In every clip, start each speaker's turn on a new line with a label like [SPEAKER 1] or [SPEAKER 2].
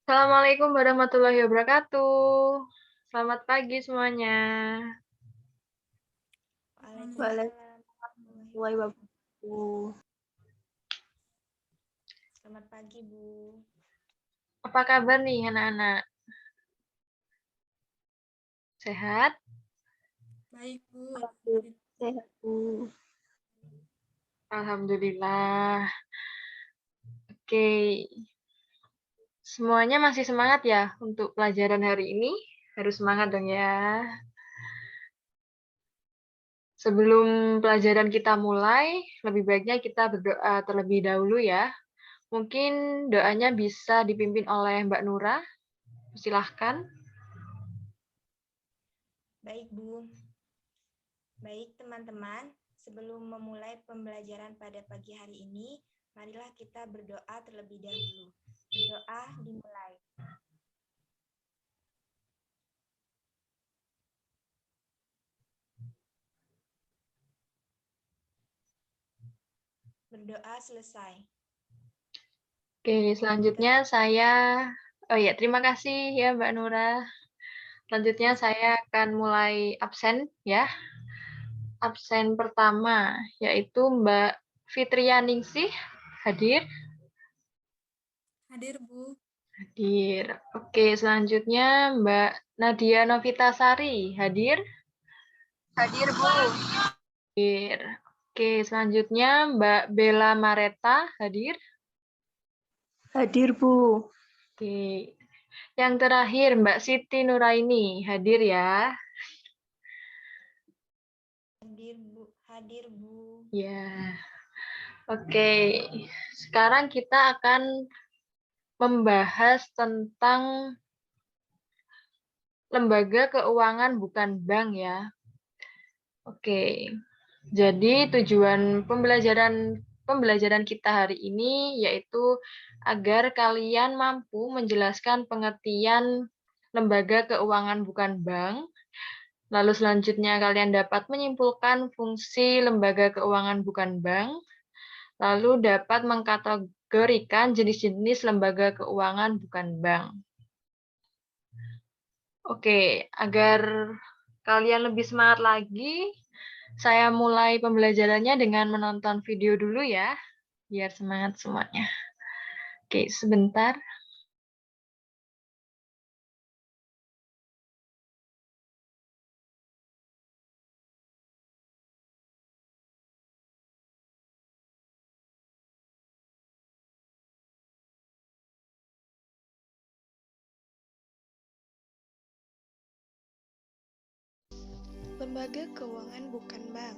[SPEAKER 1] Assalamualaikum warahmatullahi wabarakatuh. Selamat pagi semuanya.
[SPEAKER 2] Waalaikumsalam warahmatullahi wabarakatuh. Selamat pagi, Bu.
[SPEAKER 1] Apa kabar nih anak-anak? Sehat?
[SPEAKER 3] Baik, Bu.
[SPEAKER 2] Sehat, Bu.
[SPEAKER 1] Alhamdulillah. Oke. Semuanya masih semangat ya untuk pelajaran hari ini? Harus semangat dong ya. Sebelum pelajaran kita mulai, lebih baiknya kita berdoa terlebih dahulu ya. Mungkin doanya bisa dipimpin oleh Mbak Nura. Silahkan.
[SPEAKER 2] Baik, Bu. Baik, teman-teman. Sebelum memulai pembelajaran pada pagi hari ini, marilah kita berdoa terlebih dahulu. Berdoa dimulai. Berdoa selesai.
[SPEAKER 1] Oke, selanjutnya terima kasih ya Mbak Nura. Selanjutnya saya akan mulai absen ya. Absen pertama yaitu Mbak Fitrianingsih. Hadir?
[SPEAKER 3] Hadir, Bu.
[SPEAKER 1] Hadir. Oke, selanjutnya Mbak Nadia Novitasari. Hadir?
[SPEAKER 2] Hadir, Bu.
[SPEAKER 1] Hadir. Oke, selanjutnya Mbak Bella Mareta. Hadir?
[SPEAKER 2] Hadir, Bu.
[SPEAKER 1] Oke. Yang terakhir Mbak Siti Nuraini. Hadir ya?
[SPEAKER 2] Hadir, Bu. Hadir, Bu.
[SPEAKER 1] Ya. Oke, sekarang kita akan membahas tentang lembaga keuangan bukan bank ya. Oke, jadi tujuan pembelajaran kita hari ini yaitu agar kalian mampu menjelaskan pengertian lembaga keuangan bukan bank. Lalu selanjutnya kalian dapat menyimpulkan fungsi lembaga keuangan bukan bank. Lalu dapat mengkategorikan jenis-jenis lembaga keuangan bukan bank. Oke, agar kalian lebih semangat lagi, saya mulai pembelajarannya dengan menonton video dulu ya, biar semangat semuanya. Oke, sebentar.
[SPEAKER 4] Lembaga keuangan bukan bank.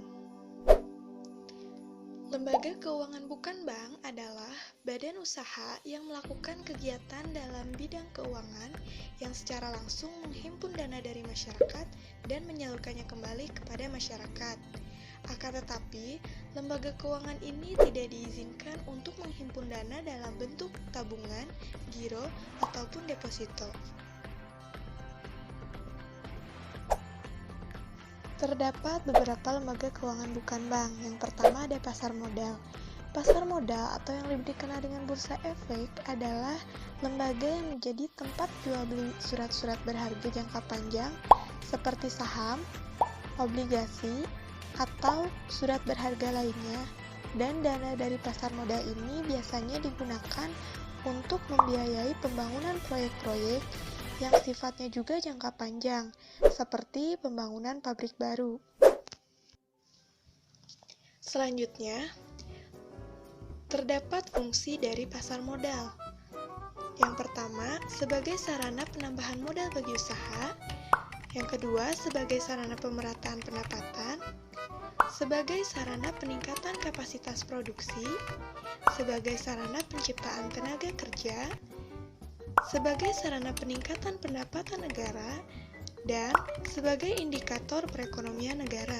[SPEAKER 4] Lembaga keuangan bukan bank adalah badan usaha yang melakukan kegiatan dalam bidang keuangan yang secara langsung menghimpun dana dari masyarakat dan menyalurkannya kembali kepada masyarakat. Akan tetapi, lembaga keuangan ini tidak diizinkan untuk menghimpun dana dalam bentuk tabungan, giro, ataupun deposito. Terdapat beberapa lembaga keuangan bukan bank. Yang pertama ada pasar modal. Pasar modal atau yang lebih dikenal dengan bursa efek adalah lembaga yang menjadi tempat jual beli surat-surat berharga jangka panjang seperti saham, obligasi, atau surat berharga lainnya. Dan dana dari pasar modal ini biasanya digunakan untuk membiayai pembangunan proyek-proyek yang sifatnya juga jangka panjang, seperti pembangunan pabrik baru. Selanjutnya, terdapat fungsi dari pasar modal. Yang pertama, sebagai sarana penambahan modal bagi usaha. Yang kedua, sebagai sarana pemerataan pendapatan. Sebagai sarana peningkatan kapasitas produksi. Sebagai sarana penciptaan tenaga kerja. Sebagai sarana peningkatan pendapatan negara, dan sebagai indikator perekonomian negara.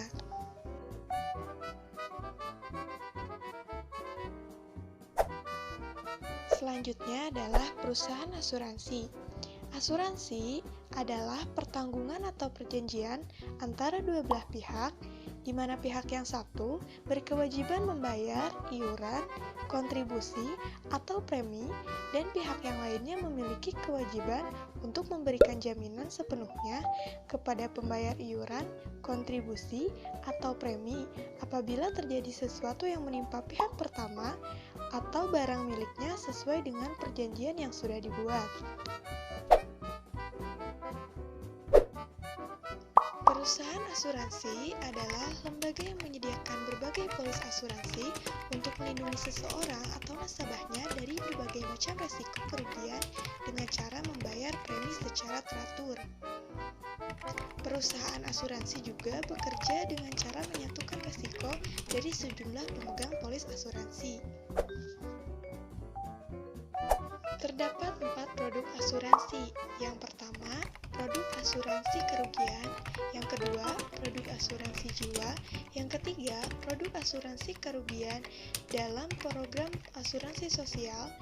[SPEAKER 4] Selanjutnya adalah perusahaan asuransi. Asuransi adalah pertanggungan atau perjanjian antara dua belah pihak, di di mana pihak yang satu berkewajiban membayar iuran, kontribusi, atau premi, dan pihak yang lainnya memiliki kewajiban untuk memberikan jaminan sepenuhnya kepada pembayar iuran, kontribusi, atau premi apabila terjadi sesuatu yang menimpa pihak pertama atau barang miliknya sesuai dengan perjanjian yang sudah dibuat. Perusahaan asuransi adalah lembaga yang menyediakan berbagai polis asuransi untuk melindungi seseorang atau nasabahnya dari berbagai macam resiko kerugian dengan cara membayar premi secara teratur. Perusahaan asuransi juga bekerja dengan cara menyatukan resiko dari sejumlah pemegang polis asuransi. Terdapat 4 produk asuransi. Yang pertama, produk asuransi kerugian. Yang kedua, produk asuransi jiwa. Yang ketiga, produk asuransi kerugian dalam program asuransi sosial.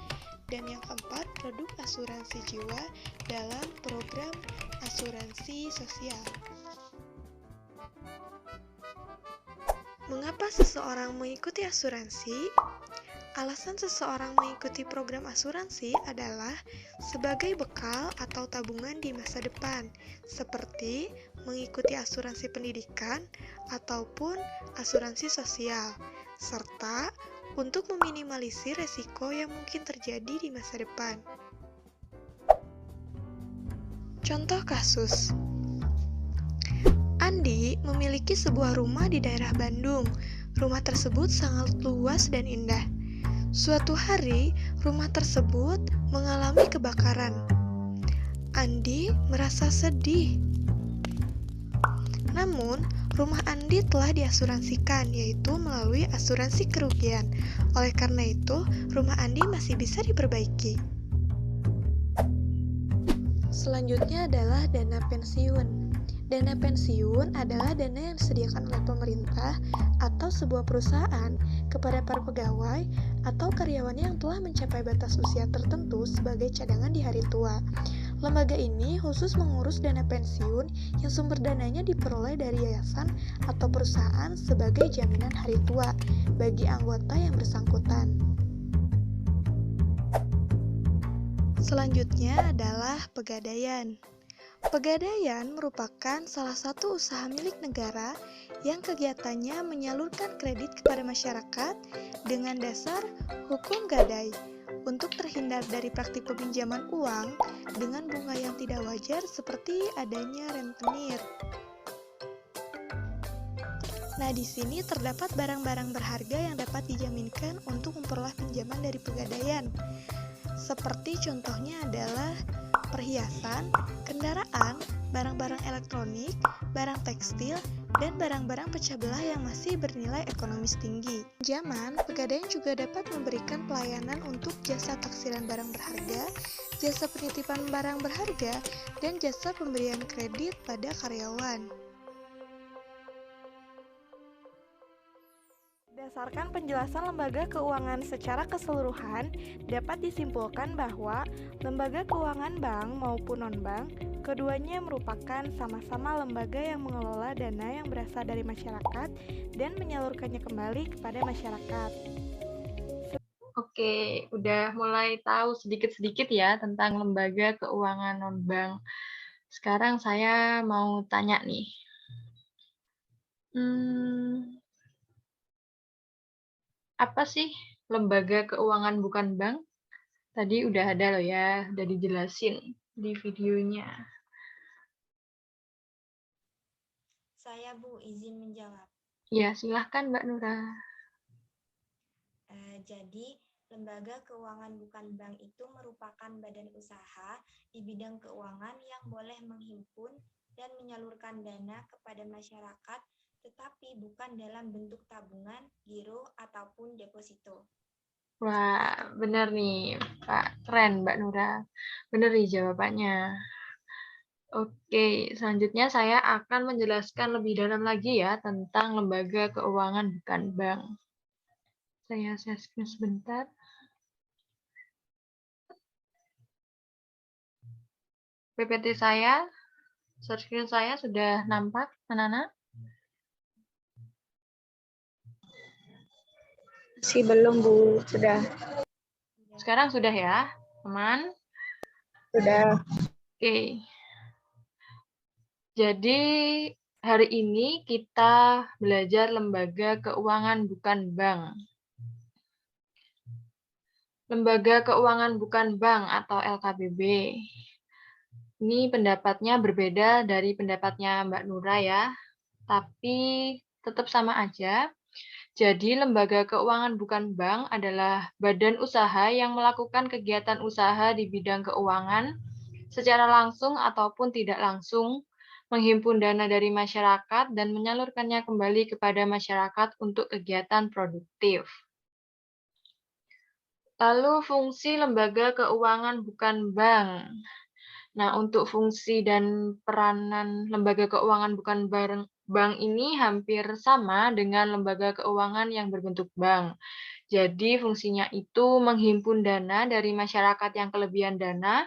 [SPEAKER 4] Dan yang keempat, produk asuransi jiwa dalam program asuransi sosial. Mengapa seseorang mengikuti asuransi? Alasan seseorang mengikuti program asuransi adalah sebagai bekal atau tabungan di masa depan, seperti mengikuti asuransi pendidikan ataupun asuransi sosial, serta untuk meminimalisir resiko yang mungkin terjadi di masa depan. Contoh kasus: Andi memiliki sebuah rumah di daerah Bandung. Rumah tersebut sangat luas dan indah. Suatu hari, rumah tersebut mengalami kebakaran. Andi merasa sedih. Namun, rumah Andi telah diasuransikan, yaitu melalui asuransi kerugian. Oleh karena itu, rumah Andi masih bisa diperbaiki. Selanjutnya adalah dana pensiun. Dana pensiun adalah dana yang disediakan oleh pemerintah atau sebuah perusahaan kepada para pegawai atau karyawannya yang telah mencapai batas usia tertentu sebagai cadangan di hari tua. Lembaga ini khusus mengurus dana pensiun yang sumber dananya diperoleh dari yayasan atau perusahaan sebagai jaminan hari tua bagi anggota yang bersangkutan. Selanjutnya adalah pegadaian. Pegadaian merupakan salah satu usaha milik negara yang kegiatannya menyalurkan kredit kepada masyarakat dengan dasar hukum gadai untuk terhindar dari praktik peminjaman uang dengan bunga yang tidak wajar seperti adanya rentenir. Nah, di sini terdapat barang-barang berharga yang dapat dijaminkan untuk memperoleh pinjaman dari pegadaian. Seperti contohnya adalah perhiasan, kendaraan, barang-barang elektronik, barang tekstil, dan barang-barang pecah belah yang masih bernilai ekonomis tinggi. Pinjaman, pegadaian juga dapat memberikan pelayanan untuk jasa taksiran barang berharga, jasa penitipan barang berharga, dan jasa pemberian kredit pada karyawan. Berdasarkan penjelasan lembaga keuangan secara keseluruhan, dapat disimpulkan bahwa lembaga keuangan bank maupun non-bank, keduanya merupakan sama-sama lembaga yang mengelola dana yang berasal dari masyarakat dan menyalurkannya kembali kepada masyarakat.
[SPEAKER 1] Oke, udah mulai tahu sedikit-sedikit ya tentang lembaga keuangan non-bank. Sekarang saya mau tanya nih. Apa sih lembaga keuangan bukan bank? Tadi udah ada loh ya, udah dijelasin di videonya.
[SPEAKER 2] Saya Bu, izin menjawab.
[SPEAKER 1] Ya, silahkan Mbak Nura.
[SPEAKER 2] Jadi, lembaga keuangan bukan bank itu merupakan badan usaha di bidang keuangan yang boleh menghimpun dan menyalurkan dana kepada masyarakat, tetapi bukan dalam bentuk tabungan, giro, ataupun deposito.
[SPEAKER 1] Wah, benar nih, Pak. Keren, Mbak Nura. Benar nih jawabannya. Oke, selanjutnya saya akan menjelaskan lebih dalam lagi ya tentang lembaga keuangan bukan bank. Saya share screen sebentar. PPT saya, share screen saya sudah nampak, anak-anak?
[SPEAKER 3] Masih belum, Bu. Sudah.
[SPEAKER 1] Sekarang sudah ya, teman?
[SPEAKER 3] Sudah.
[SPEAKER 1] Oke. Jadi hari ini kita belajar lembaga keuangan bukan bank. Lembaga keuangan bukan bank atau LKBB. Ini pendapatnya berbeda dari pendapatnya Mbak Nura ya, tapi tetap sama aja. Jadi lembaga keuangan bukan bank adalah badan usaha yang melakukan kegiatan usaha di bidang keuangan secara langsung ataupun tidak langsung, menghimpun dana dari masyarakat dan menyalurkannya kembali kepada masyarakat untuk kegiatan produktif. Lalu fungsi lembaga keuangan bukan bank. Nah, untuk fungsi dan peranan lembaga keuangan bukan bank ini hampir sama dengan lembaga keuangan yang berbentuk bank. Jadi fungsinya itu menghimpun dana dari masyarakat yang kelebihan dana,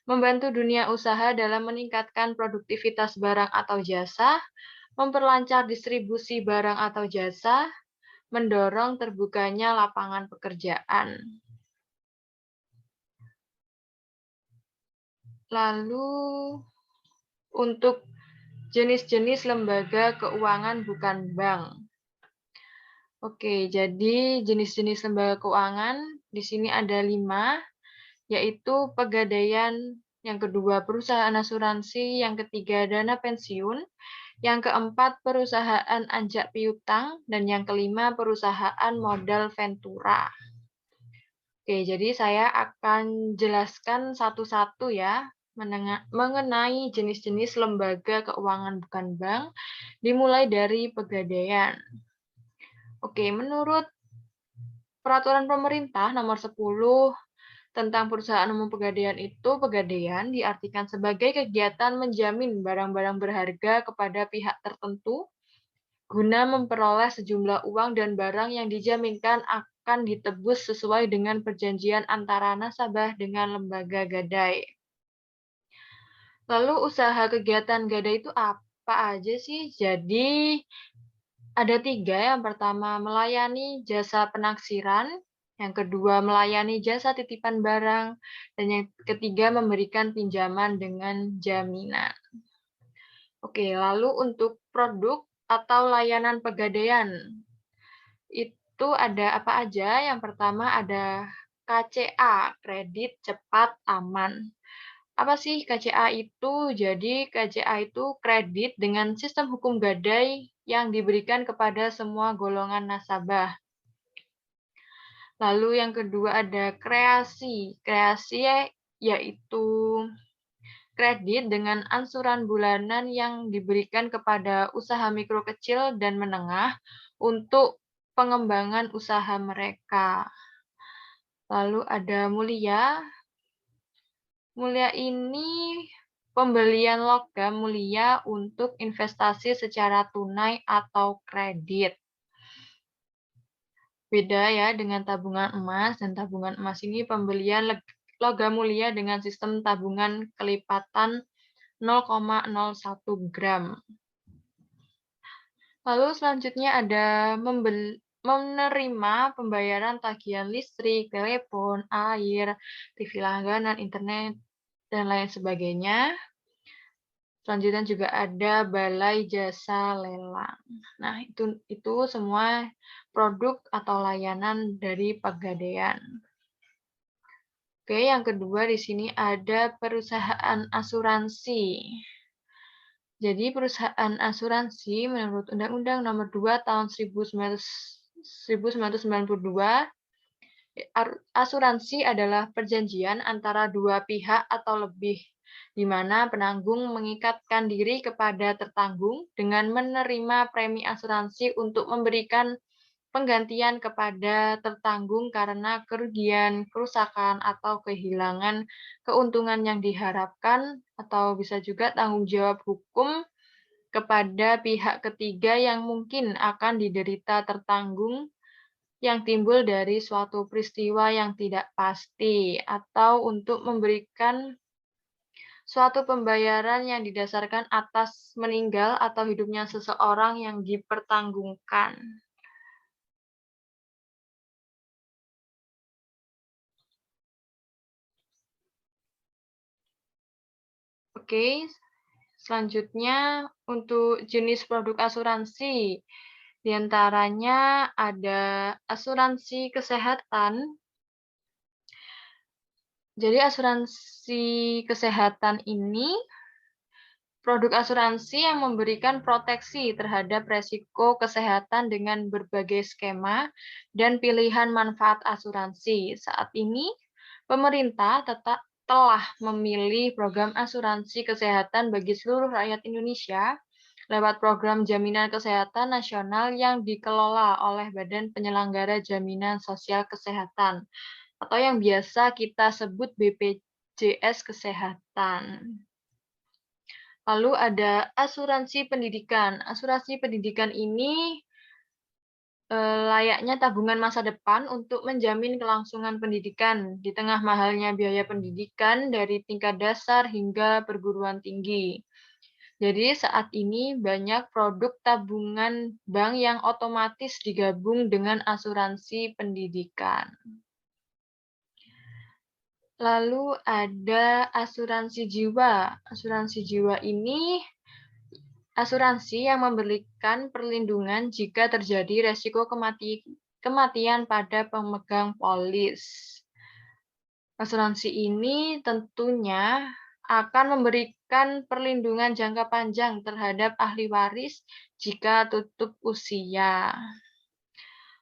[SPEAKER 1] membantu dunia usaha dalam meningkatkan produktivitas barang atau jasa, memperlancar distribusi barang atau jasa, mendorong terbukanya lapangan pekerjaan. Lalu untuk jenis-jenis lembaga keuangan bukan bank. Oke, jadi jenis-jenis lembaga keuangan di sini ada 5, yaitu pegadaian, yang kedua perusahaan asuransi, yang ketiga dana pensiun, yang keempat perusahaan anjak piutang, dan yang kelima perusahaan modal ventura. Oke, jadi saya akan jelaskan satu-satu ya mengenai jenis-jenis lembaga keuangan bukan bank, dimulai dari pegadaian. Oke, menurut Peraturan Pemerintah Nomor 10 tentang Perusahaan Umum Pegadaian itu, pegadaian diartikan sebagai kegiatan menjamin barang-barang berharga kepada pihak tertentu guna memperoleh sejumlah uang dan barang yang dijaminkan akan ditebus sesuai dengan perjanjian antara nasabah dengan lembaga gadai. Lalu usaha kegiatan gadai itu apa aja sih? Jadi ada 3, yang pertama melayani jasa penaksiran, yang kedua melayani jasa titipan barang, dan yang ketiga memberikan pinjaman dengan jaminan. Oke, lalu untuk produk atau layanan pegadaian, itu ada apa aja? Yang pertama ada KCA, kredit cepat aman. Apa sih KCA itu? Jadi KCA itu kredit dengan sistem hukum gadai yang diberikan kepada semua golongan nasabah. Lalu yang kedua ada kreasi. Kreasi yaitu kredit dengan angsuran bulanan yang diberikan kepada usaha mikro kecil dan menengah untuk pengembangan usaha mereka. Lalu ada mulia. Mulia ini pembelian logam mulia untuk investasi secara tunai atau kredit. Beda ya dengan tabungan emas, dan tabungan emas ini pembelian logam mulia dengan sistem tabungan kelipatan 0,01 gram. Lalu selanjutnya ada menerima pembayaran tagihan listrik, telepon, air, TV langganan, internet, dan lain sebagainya. Selanjutnya juga ada balai jasa lelang. Nah, itu semua produk atau layanan dari pegadaian. Oke, yang kedua di sini ada perusahaan asuransi. Jadi perusahaan asuransi menurut Undang-Undang Nomor 2 Tahun 1992, asuransi adalah perjanjian antara dua pihak atau lebih, di mana penanggung mengikatkan diri kepada tertanggung dengan menerima premi asuransi untuk memberikan penggantian kepada tertanggung karena kerugian, kerusakan, atau kehilangan keuntungan yang diharapkan, atau bisa juga tanggung jawab hukum kepada pihak ketiga yang mungkin akan diderita tertanggung yang timbul dari suatu peristiwa yang tidak pasti, atau untuk memberikan suatu pembayaran yang didasarkan atas meninggal atau hidupnya seseorang yang dipertanggungkan. Oke, selanjutnya untuk jenis produk asuransi. Di antaranya ada asuransi kesehatan. Jadi asuransi kesehatan ini produk asuransi yang memberikan proteksi terhadap resiko kesehatan dengan berbagai skema dan pilihan manfaat asuransi. Saat ini, pemerintah telah memilih program asuransi kesehatan bagi seluruh rakyat Indonesia lewat program jaminan kesehatan nasional yang dikelola oleh Badan Penyelenggara Jaminan Sosial Kesehatan atau yang biasa kita sebut BPJS Kesehatan. Lalu ada asuransi pendidikan. Asuransi pendidikan ini layaknya tabungan masa depan untuk menjamin kelangsungan pendidikan di tengah mahalnya biaya pendidikan dari tingkat dasar hingga perguruan tinggi. Jadi saat ini banyak produk tabungan bank yang otomatis digabung dengan asuransi pendidikan. Lalu ada asuransi jiwa. Asuransi jiwa ini asuransi yang memberikan perlindungan jika terjadi resiko kematian pada pemegang polis. Asuransi ini tentunya akan memberikan perlindungan jangka panjang terhadap ahli waris jika tutup usia.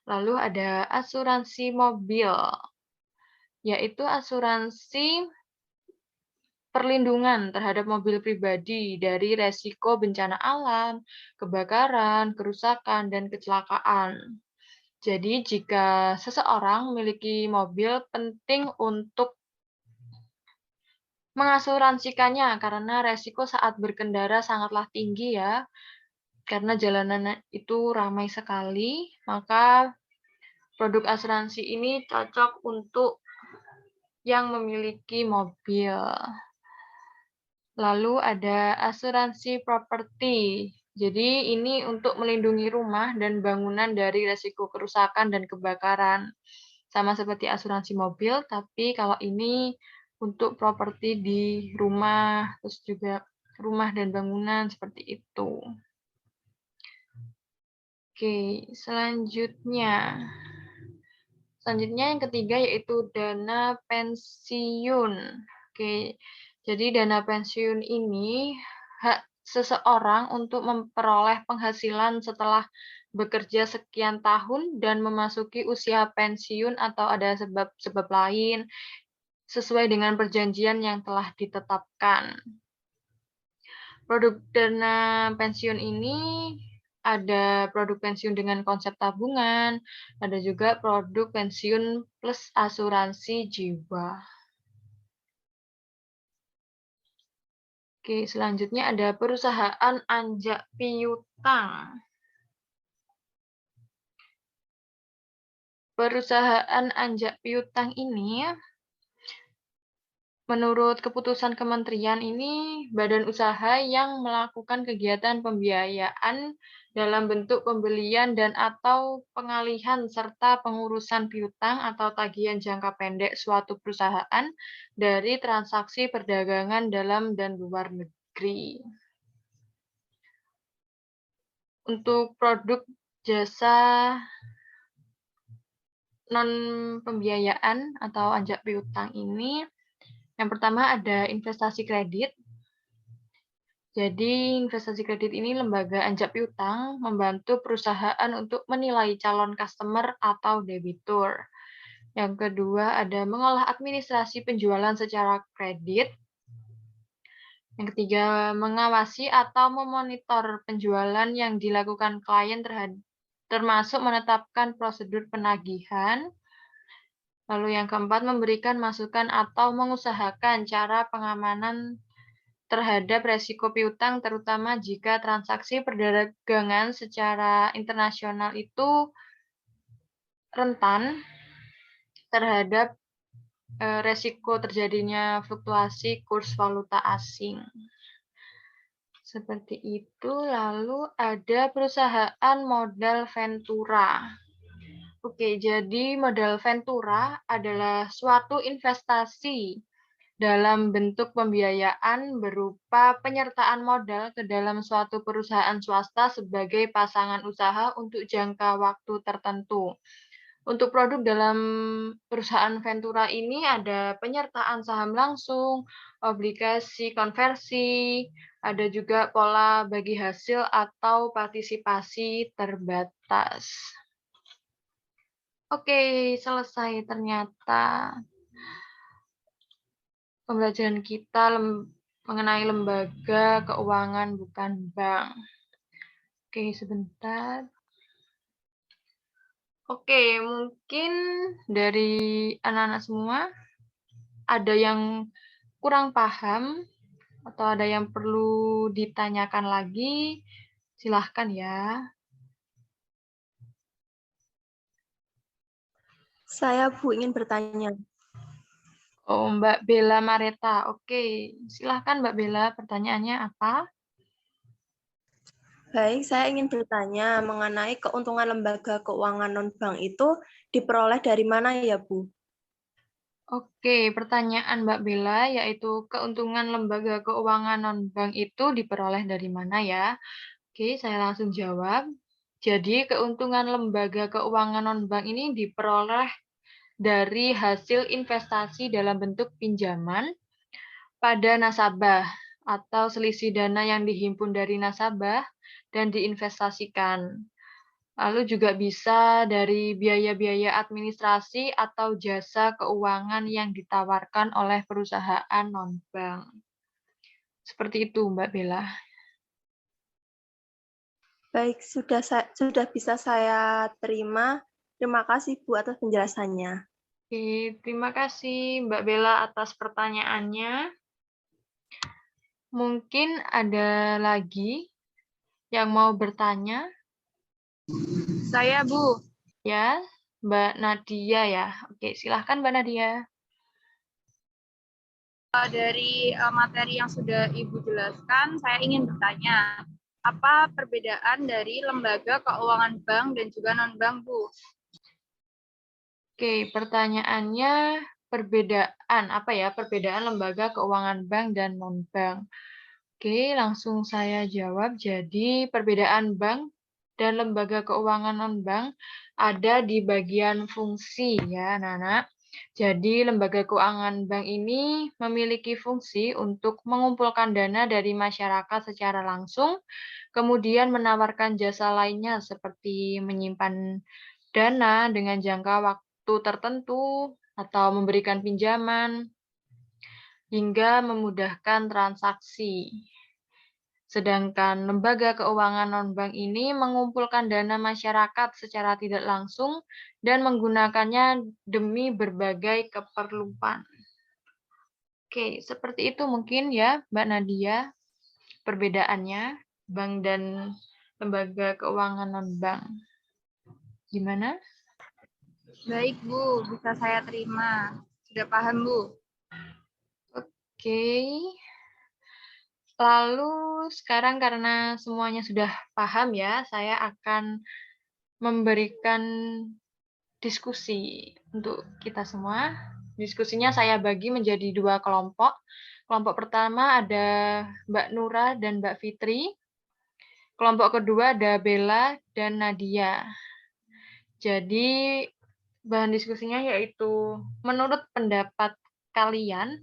[SPEAKER 1] Lalu ada asuransi mobil, yaitu asuransi perlindungan terhadap mobil pribadi dari resiko bencana alam, kebakaran, kerusakan, dan kecelakaan. Jadi, jika seseorang memiliki mobil, penting untuk mengasuransikannya karena resiko saat berkendara sangatlah tinggi ya, karena jalanan itu ramai sekali, maka produk asuransi ini cocok untuk yang memiliki mobil. Lalu ada asuransi properti. Jadi ini untuk melindungi rumah dan bangunan dari resiko kerusakan dan kebakaran. Sama seperti asuransi mobil, tapi kalau ini untuk properti di rumah, terus juga rumah dan bangunan seperti itu. Oke, selanjutnya yang ketiga yaitu dana pensiun. Oke, jadi dana pensiun ini hak seseorang untuk memperoleh penghasilan setelah bekerja sekian tahun dan memasuki usia pensiun atau ada sebab-sebab lain sesuai dengan perjanjian yang telah ditetapkan. Produk dana pensiun ini ada produk pensiun dengan konsep tabungan, ada juga produk pensiun plus asuransi jiwa. Oke, selanjutnya ada perusahaan anjak piutang. Perusahaan anjak piutang ini, menurut keputusan kementerian ini, badan usaha yang melakukan kegiatan pembiayaan dalam bentuk pembelian dan atau pengalihan serta pengurusan piutang atau tagihan jangka pendek suatu perusahaan dari transaksi perdagangan dalam dan luar negeri. Untuk produk jasa non-pembiayaan atau anjak piutang ini, yang pertama ada investasi kredit. Jadi investasi kredit ini lembaga anjak piutang membantu perusahaan untuk menilai calon customer atau debitur. Yang kedua ada mengolah administrasi penjualan secara kredit. Yang ketiga mengawasi atau memonitor penjualan yang dilakukan klien termasuk menetapkan prosedur penagihan. Lalu yang keempat memberikan masukan atau mengusahakan cara pengamanan terhadap resiko piutang, terutama jika transaksi perdagangan secara internasional itu rentan terhadap resiko terjadinya fluktuasi kurs valuta asing. Seperti itu. Lalu ada perusahaan modal ventura. Oke, jadi modal ventura adalah suatu investasi dalam bentuk pembiayaan berupa penyertaan modal ke dalam suatu perusahaan swasta sebagai pasangan usaha untuk jangka waktu tertentu. Untuk produk dalam perusahaan Ventura ini ada penyertaan saham langsung, obligasi konversi, ada juga pola bagi hasil atau partisipasi terbatas. Oke, selesai ternyata pembelajaran kita mengenai lembaga keuangan bukan bank. Oke, sebentar. Oke, mungkin dari anak-anak semua ada yang kurang paham atau ada yang perlu ditanyakan lagi, silahkan ya.
[SPEAKER 3] Saya Bu ingin bertanya.
[SPEAKER 1] Oh, Mbak Bella Mareta. Oke, silahkan Mbak Bella, pertanyaannya apa?
[SPEAKER 3] Baik, saya ingin bertanya mengenai keuntungan lembaga keuangan non-bank itu diperoleh dari mana ya Bu?
[SPEAKER 1] Oke, pertanyaan Mbak Bella yaitu keuntungan lembaga keuangan non-bank itu diperoleh dari mana ya? Oke, saya langsung jawab. Jadi, keuntungan lembaga keuangan non-bank ini diperoleh dari hasil investasi dalam bentuk pinjaman pada nasabah atau selisih dana yang dihimpun dari nasabah dan diinvestasikan. Lalu juga bisa dari biaya-biaya administrasi atau jasa keuangan yang ditawarkan oleh perusahaan non-bank. Seperti itu, Mbak Bella.
[SPEAKER 3] Baik, sudah bisa saya terima. Terima kasih Bu atas penjelasannya.
[SPEAKER 1] Oke, terima kasih Mbak Bella atas pertanyaannya. Mungkin ada lagi yang mau bertanya?
[SPEAKER 5] Saya, Bu.
[SPEAKER 1] Ya, Mbak Nadia ya. Oke, silahkan Mbak Nadia.
[SPEAKER 5] Dari materi yang sudah Ibu jelaskan, saya ingin bertanya, apa perbedaan dari lembaga keuangan bank dan juga non-bank, Bu?
[SPEAKER 1] Oke, pertanyaannya perbedaan apa ya? Perbedaan lembaga keuangan bank dan non-bank. Oke, langsung saya jawab. Jadi, perbedaan bank dan lembaga keuangan non-bank ada di bagian fungsi ya, Nana. Jadi, lembaga keuangan bank ini memiliki fungsi untuk mengumpulkan dana dari masyarakat secara langsung, kemudian menawarkan jasa lainnya seperti menyimpan dana dengan jangka waktu tertentu atau memberikan pinjaman hingga memudahkan transaksi. Sedangkan lembaga keuangan non-bank ini mengumpulkan dana masyarakat secara tidak langsung dan menggunakannya demi berbagai keperluan. Oke, seperti itu mungkin ya, Mbak Nadia, perbedaannya bank dan lembaga keuangan non-bank. Gimana?
[SPEAKER 5] Baik, Bu. Bisa saya terima. Sudah paham, Bu?
[SPEAKER 1] Oke. Lalu sekarang karena semuanya sudah paham ya, saya akan memberikan diskusi untuk kita semua. Diskusinya saya bagi menjadi 2 kelompok. Kelompok pertama ada Mbak Nura dan Mbak Fitri. Kelompok kedua ada Bella dan Nadia. Jadi bahan diskusinya yaitu menurut pendapat kalian,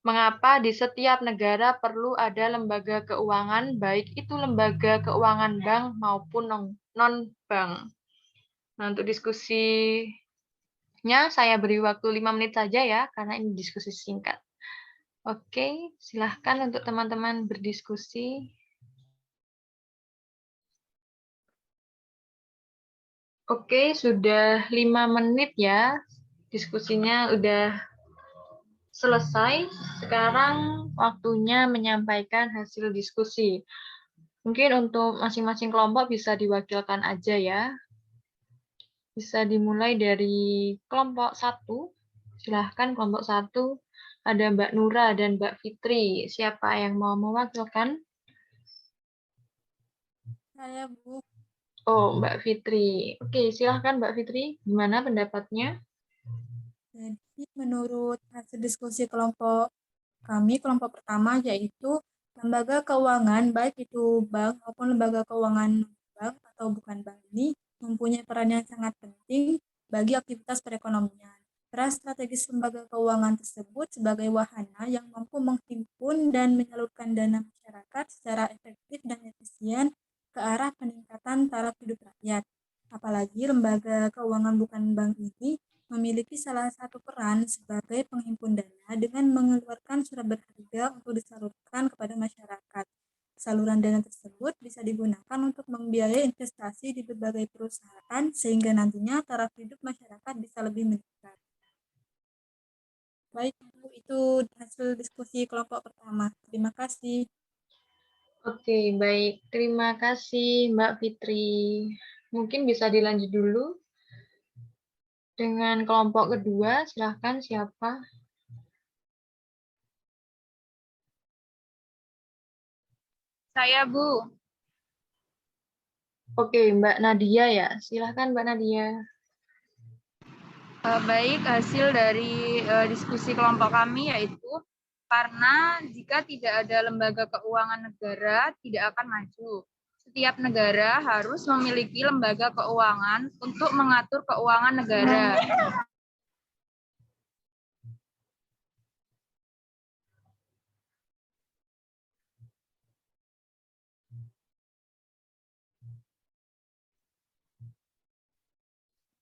[SPEAKER 1] mengapa di setiap negara perlu ada lembaga keuangan, baik itu lembaga keuangan bank maupun non-bank. Nah, untuk diskusinya saya beri waktu 5 menit saja ya, karena ini diskusi singkat. Oke, silahkan untuk teman-teman berdiskusi. Oke, sudah 5 menit ya. Diskusinya udah selesai. Sekarang waktunya menyampaikan hasil diskusi. Mungkin untuk masing-masing kelompok bisa diwakilkan aja ya. Bisa dimulai dari kelompok 1. Silahkan kelompok 1. Ada Mbak Nura dan Mbak Fitri. Siapa yang mau mewakilkan?
[SPEAKER 6] Saya, Bu.
[SPEAKER 1] Oh, Mbak Fitri. Oke, silahkan Mbak Fitri. Gimana pendapatnya?
[SPEAKER 6] Jadi menurut hasil diskusi kelompok kami, kelompok pertama yaitu lembaga keuangan, baik itu bank maupun lembaga keuangan bank atau bukan bank ini mempunyai peran yang sangat penting bagi aktivitas perekonomian. Peran strategis lembaga keuangan tersebut sebagai wahana yang mampu menghimpun dan menyalurkan dana masyarakat secara efektif dan efisien ke arah peningkatan taraf hidup rakyat. Apalagi lembaga keuangan bukan bank ini memiliki salah satu peran sebagai penghimpun dana dengan mengeluarkan surat berharga untuk disalurkan kepada masyarakat. Saluran dana tersebut bisa digunakan untuk membiayai investasi di berbagai perusahaan sehingga nantinya taraf hidup masyarakat bisa lebih meningkat. Baik, itu hasil diskusi kelompok pertama. Terima kasih.
[SPEAKER 1] Oke, baik. Terima kasih Mbak Fitri. Mungkin bisa dilanjut dulu dengan kelompok kedua. Silahkan siapa?
[SPEAKER 5] Saya, Bu.
[SPEAKER 1] Oke, Mbak Nadia ya. Silahkan Mbak Nadia.
[SPEAKER 5] Baik, hasil dari diskusi kelompok kami yaitu karena jika tidak ada lembaga keuangan negara, tidak akan maju. Setiap negara harus memiliki lembaga keuangan untuk mengatur keuangan negara.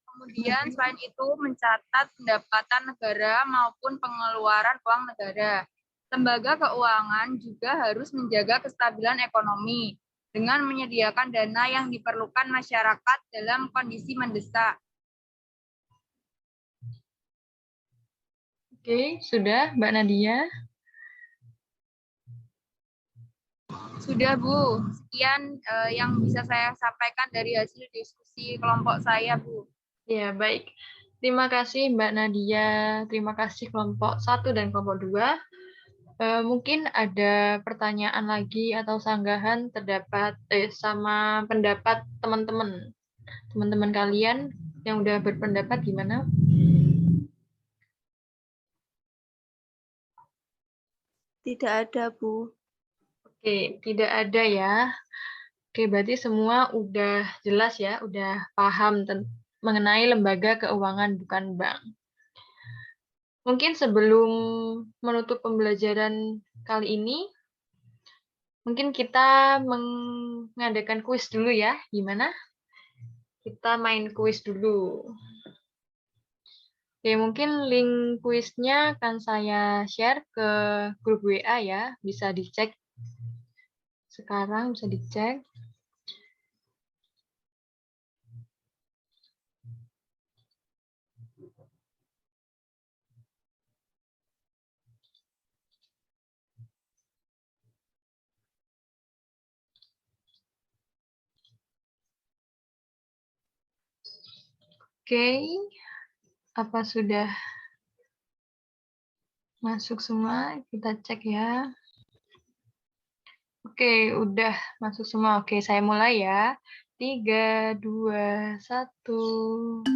[SPEAKER 5] Kemudian selain itu mencatat pendapatan negara maupun pengeluaran uang negara. Lembaga keuangan juga harus menjaga kestabilan ekonomi dengan menyediakan dana yang diperlukan masyarakat dalam kondisi mendesak.
[SPEAKER 1] Oke, sudah Mbak Nadia?
[SPEAKER 5] Sudah, Bu. Sekian yang bisa saya sampaikan dari hasil diskusi kelompok saya, Bu.
[SPEAKER 1] Ya, baik. Terima kasih Mbak Nadia. Terima kasih kelompok 1 dan kelompok 2. Mungkin ada pertanyaan lagi atau sanggahan terdapat sama pendapat teman-teman kalian yang udah berpendapat gimana?
[SPEAKER 3] Tidak ada, Bu.
[SPEAKER 1] Oke, tidak ada ya. Oke, berarti semua udah jelas ya, udah paham mengenai lembaga keuangan bukan bank. Mungkin sebelum menutup pembelajaran kali ini, mungkin kita mengadakan kuis dulu ya. Gimana? Kita main kuis dulu. Oke, mungkin link kuisnya akan saya share ke grup WA ya. Bisa dicek. Sekarang bisa dicek. Oke, apa sudah masuk semua? Kita cek ya. Oke, udah masuk semua. Oke, saya mulai ya. 3, 2, 1.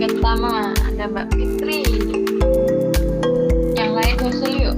[SPEAKER 1] Yang pertama ada Mbak Fitri. Yang lain nyusul yuk.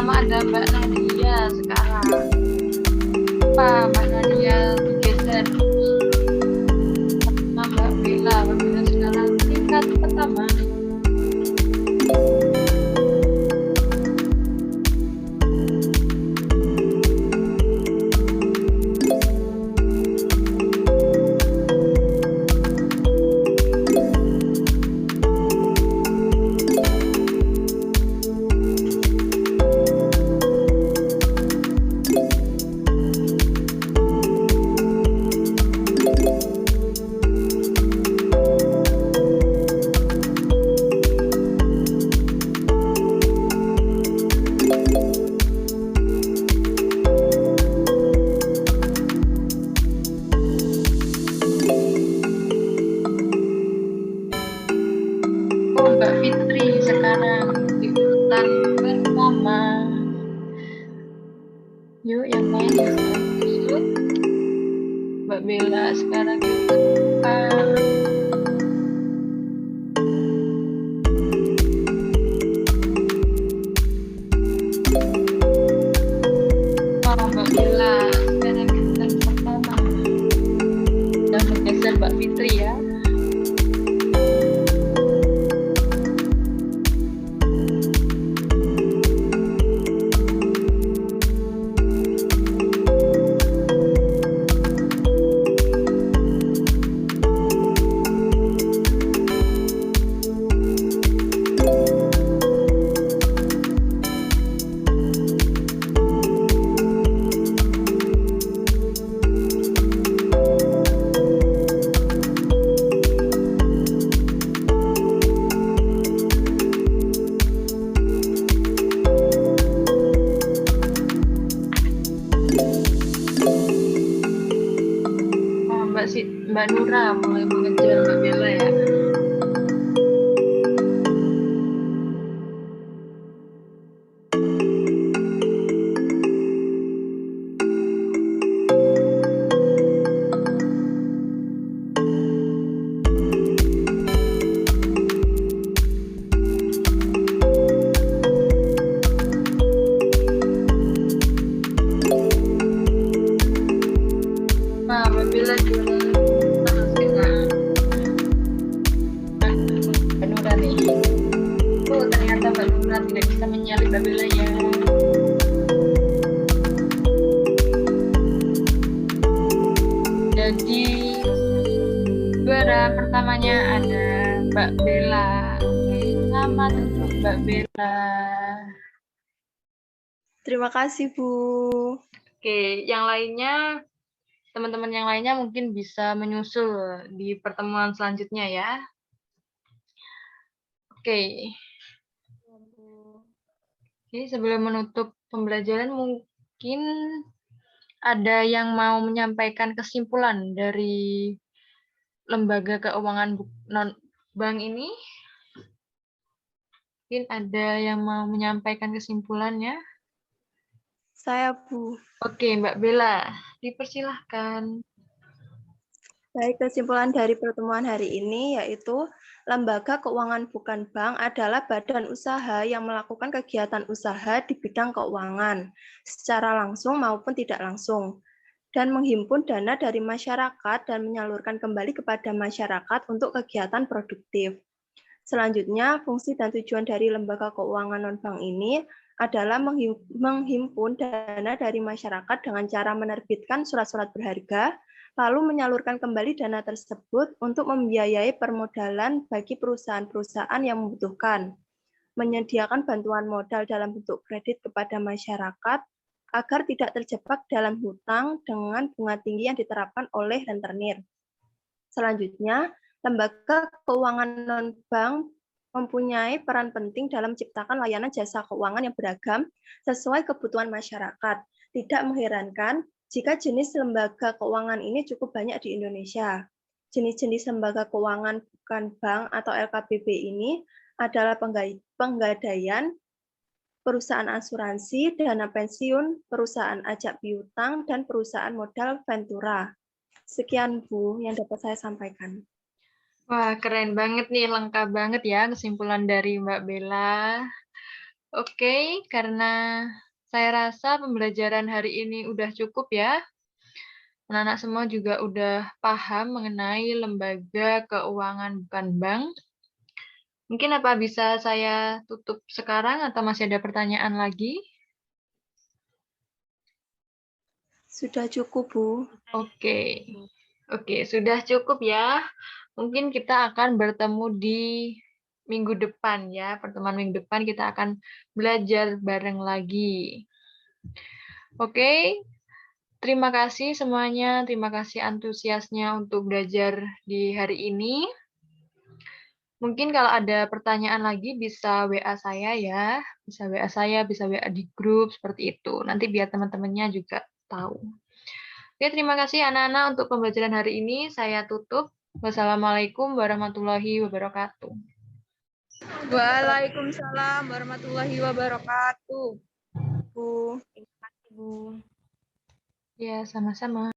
[SPEAKER 1] pertama ada Mbak Nadia sekarang. Apa Mbak Nadia digeser? Sama Mbak Bella sekarang tingkat pertama. Mbak Fitri sekarang di urutan pertama. Yuk yang lain bisa menyusul. Mbak Bella sekarang di urutan Mbak Bella sekarang di urutan pertama. Dan menggeser Mbak Fitri ya. Mbak Nura mulai mengejar Mbak Bella ya. Mbak Bella juara ternyata Mbak Nura tidak bisa menyalip Mbak Bella ya. Jadi juara pertamanya ada Mbak Bella. Selamat untuk Mbak Bella.
[SPEAKER 3] Terima kasih, Bu.
[SPEAKER 1] Oke, yang lainnya, teman-teman yang lainnya mungkin bisa menyusul di pertemuan selanjutnya ya. Oke. Oke, sebelum menutup pembelajaran mungkin ada yang mau menyampaikan kesimpulan dari lembaga keuangan non-bank ini? Mungkin ada yang mau menyampaikan kesimpulannya?
[SPEAKER 3] Saya, Bu.
[SPEAKER 1] Oke, Mbak Bella, dipersilahkan.
[SPEAKER 3] Baik, kesimpulan dari pertemuan hari ini yaitu lembaga keuangan bukan bank adalah badan usaha yang melakukan kegiatan usaha di bidang keuangan secara langsung maupun tidak langsung dan menghimpun dana dari masyarakat dan menyalurkan kembali kepada masyarakat untuk kegiatan produktif. Selanjutnya, fungsi dan tujuan dari lembaga keuangan non-bank ini adalah menghimpun dana dari masyarakat dengan cara menerbitkan surat-surat berharga, lalu menyalurkan kembali dana tersebut untuk membiayai permodalan bagi perusahaan-perusahaan yang membutuhkan, menyediakan bantuan modal dalam bentuk kredit kepada masyarakat agar tidak terjebak dalam hutang dengan bunga tinggi yang diterapkan oleh rentenir. Selanjutnya, lembaga keuangan non-bank mempunyai peran penting dalam menciptakan layanan jasa keuangan yang beragam sesuai kebutuhan masyarakat. Tidak mengherankan jika jenis lembaga keuangan ini cukup banyak di Indonesia. Jenis-jenis lembaga keuangan bukan bank atau LKBB ini adalah penggadaian, perusahaan asuransi, dana pensiun, perusahaan ajak piutang, dan perusahaan modal ventura. Sekian, Bu, yang dapat saya sampaikan.
[SPEAKER 1] Wah, keren banget nih, lengkap banget ya kesimpulan dari Mbak Bella. Oke, karena saya rasa pembelajaran hari ini udah cukup ya. Anak-anak semua juga udah paham mengenai lembaga keuangan bukan bank. Mungkin apa bisa saya tutup sekarang atau masih ada pertanyaan lagi?
[SPEAKER 3] Sudah cukup, Bu.
[SPEAKER 1] Oke. Oke, sudah cukup ya. Mungkin kita akan bertemu di minggu depan ya. Pertemuan minggu depan kita akan belajar bareng lagi. Oke. Terima kasih semuanya. Terima kasih antusiasnya untuk belajar di hari ini. Mungkin kalau ada pertanyaan lagi bisa WA saya ya. Bisa WA saya, bisa WA di grup seperti itu. Nanti biar teman-temannya juga tahu. Oke, terima kasih anak-anak untuk pembelajaran hari ini. Saya tutup. Wassalamualaikum warahmatullahi wabarakatuh.
[SPEAKER 5] Waalaikumsalam warahmatullahi wabarakatuh.
[SPEAKER 3] Bu.
[SPEAKER 2] Terima kasih, Bu.
[SPEAKER 1] Ya, sama-sama.